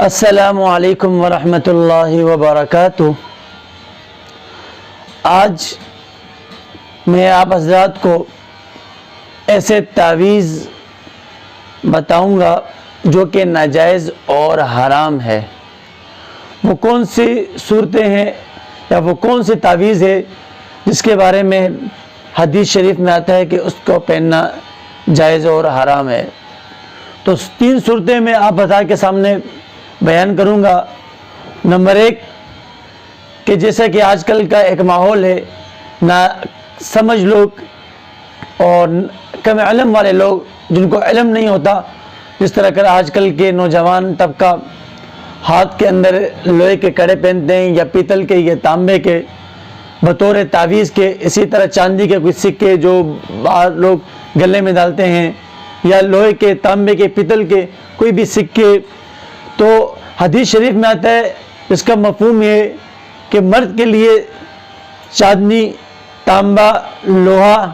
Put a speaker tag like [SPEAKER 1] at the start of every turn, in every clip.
[SPEAKER 1] السلام علیکم ورحمۃ اللہ وبرکاتہ۔ آج میں آپ حضرات کو ایسے تعویذ بتاؤں گا جو کہ ناجائز اور حرام ہے۔ وہ کون سی صورتیں ہیں یا وہ کون سی تعویذ ہے جس کے بارے میں حدیث شریف میں آتا ہے کہ اس کو پہننا جائز اور حرام ہے۔ تو 3 صورتیں میں آپ بتا کے سامنے بیان کروں گا۔ نمبر 1 کہ جیسا کہ آج کل کا ایک ماحول ہے، نہ سمجھ لوگ اور کم علم والے لوگ جن کو علم نہیں ہوتا، جس طرح کر آج کل کے نوجوان طبقہ ہاتھ کے اندر لوہے کے کڑے پہنتے ہیں یا پیتل کے یا تانبے کے بطور تعویذ کے، اسی طرح چاندی کے کوئی سکے جو بعض لوگ گلے میں ڈالتے ہیں، یا لوہے کے، تانبے کے، پیتل کے کوئی بھی سکے۔ تو حدیث شریف میں آتا ہے اس کا مفہوم یہ کہ مرد کے لیے چاندنی، تانبا، لوہا،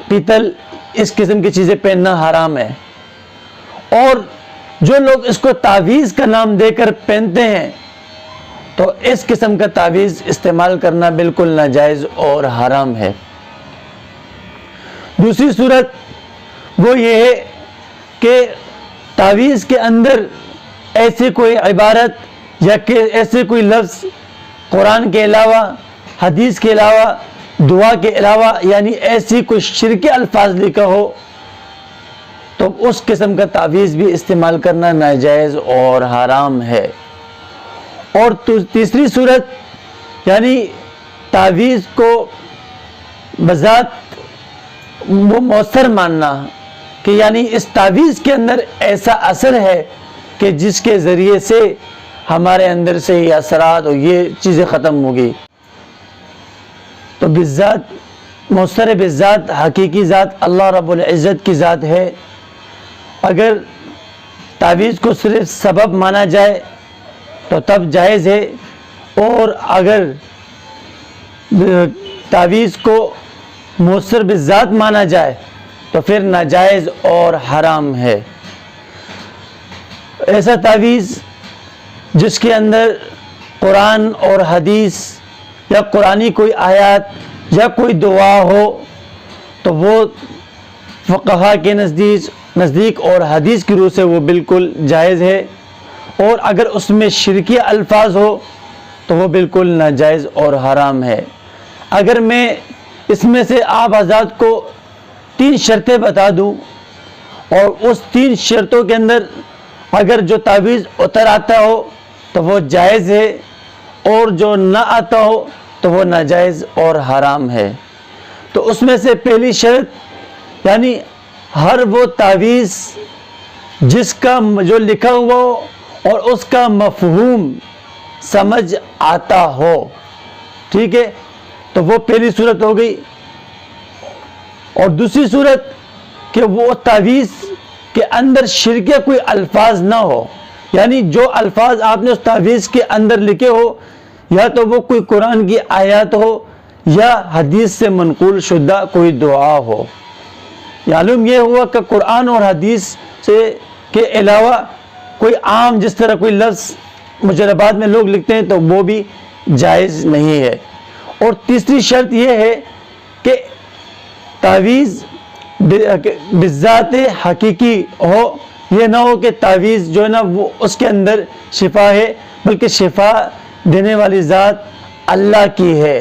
[SPEAKER 1] پیتل اس قسم کی چیزیں پہننا حرام ہے، اور جو لوگ اس کو تعویذ کا نام دے کر پہنتے ہیں تو اس قسم کا تعویذ استعمال کرنا بالکل ناجائز اور حرام ہے۔ دوسری صورت وہ یہ ہے کہ تعویذ کے اندر ایسی کوئی عبارت یا کہ ایسے کوئی لفظ قرآن کے علاوہ، حدیث کے علاوہ، دعا کے علاوہ، یعنی ایسی کوئی شرکی الفاظ لکھا ہو تو اس قسم کا تعویذ بھی استعمال کرنا ناجائز اور حرام ہے۔ اور تیسری صورت یعنی تعویذ کو بذات وہ مؤثر ماننا کہ یعنی اس تعویذ کے اندر ایسا اثر ہے کہ جس کے ذریعے سے ہمارے اندر سے یہ اثرات اور یہ چیزیں ختم ہوگی۔ تو بالذات مؤثر بالذات حقیقی ذات اللہ رب العزت کی ذات ہے۔ اگر تعویذ کو صرف سبب مانا جائے تو تب جائز ہے، اور اگر تعویذ کو مؤثر بالذات مانا جائے تو پھر ناجائز اور حرام ہے۔ ایسا تعویذ جس کے اندر قرآن اور حدیث یا قرآنی کوئی آیات یا کوئی دعا ہو تو وہ فقہا کے نزدیک اور حدیث کی روح سے وہ بالکل جائز ہے، اور اگر اس میں شرکی الفاظ ہو تو وہ بالکل ناجائز اور حرام ہے۔ اگر میں اس میں سے آپ حضرات کو 3 شرطیں بتا دوں اور اس 3 شرطوں کے اندر اگر جو تعویذ اتر آتا ہو تو وہ جائز ہے، اور جو نہ آتا ہو تو وہ ناجائز اور حرام ہے۔ تو اس میں سے پہلی شرط یعنی ہر وہ تعویذ جس کا جو لکھا ہوا ہو اور اس کا مفہوم سمجھ آتا ہو، ٹھیک ہے، تو وہ پہلی صورت ہو گئی۔ اور دوسری صورت کہ وہ تعویذ کے اندر شرکیہ کوئی الفاظ نہ ہو، یعنی جو الفاظ آپ نے اس تعویذ کے اندر لکھے ہو یا تو وہ کوئی قرآن کی آیات ہو یا حدیث سے منقول شدہ کوئی دعا ہو۔ معلوم یہ ہوا کہ قرآن اور حدیث سے کے علاوہ کوئی عام جس طرح کوئی لفظ مجربات میں لوگ لکھتے ہیں تو وہ بھی جائز نہیں ہے۔ اور تیسری شرط یہ ہے کہ تعویذ بذات حقیقی ہو، یہ نہ ہو کہ تعویذ جو ہے نا وہ اس کے اندر شفا ہے، بلکہ شفا دینے والی ذات اللہ کی ہے۔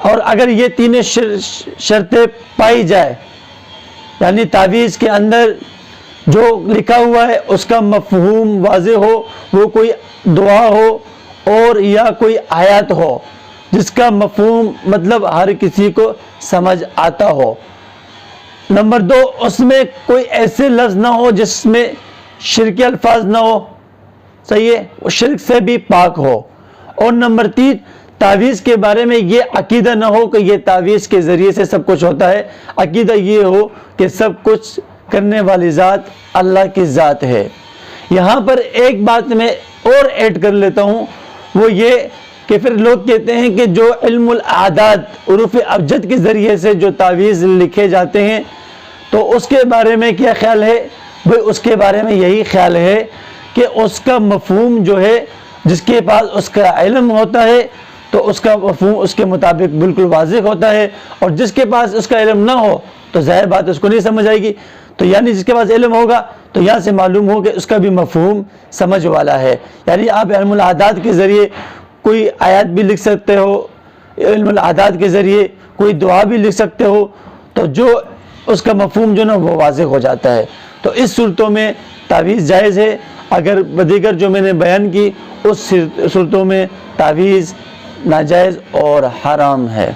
[SPEAKER 1] اور اگر یہ 3 شرطیں پائی جائے، یعنی تعویذ کے اندر جو لکھا ہوا ہے اس کا مفہوم واضح ہو، وہ کوئی دعا ہو اور یا کوئی آیات ہو جس کا مفہوم مطلب ہر کسی کو سمجھ آتا ہو۔ نمبر 2 اس میں کوئی ایسے لفظ نہ ہو جس میں شرکی الفاظ نہ ہو، صحیح ہے، وہ شرک سے بھی پاک ہو۔ اور نمبر 3 تعویذ کے بارے میں یہ عقیدہ نہ ہو کہ یہ تعویذ کے ذریعے سے سب کچھ ہوتا ہے، عقیدہ یہ ہو کہ سب کچھ کرنے والی ذات اللہ کی ذات ہے۔ یہاں پر ایک بات میں اور ایڈ کر لیتا ہوں، وہ یہ کہ پھر لوگ کہتے ہیں کہ جو علم الاعداد حروف ابجد کے ذریعے سے جو تعویذ لکھے جاتے ہیں تو اس کے بارے میں کیا خیال ہے؟ بھئی اس کے بارے میں یہی خیال ہے کہ اس کا مفہوم جو ہے جس کے پاس اس کا علم ہوتا ہے تو اس کا مفہوم اس کے مطابق بالکل واضح ہوتا ہے، اور جس کے پاس اس کا علم نہ ہو تو ظاہر بات اس کو نہیں سمجھ آئے گی۔ تو یعنی جس کے پاس علم ہوگا تو یہاں سے معلوم ہو کہ اس کا بھی مفہوم سمجھ والا ہے۔ یعنی آپ علم العادات کے ذریعے کوئی آیات بھی لکھ سکتے ہو، علم العادات کے ذریعے کوئی دعا بھی لکھ سکتے ہو، تو جو اس کا مفہوم جو نا وہ واضح ہو جاتا ہے۔ تو اس صورتوں میں تعویذ جائز ہے، اگر دیگر جو میں نے بیان کی اس صورتوں میں تعویذ ناجائز اور حرام ہے۔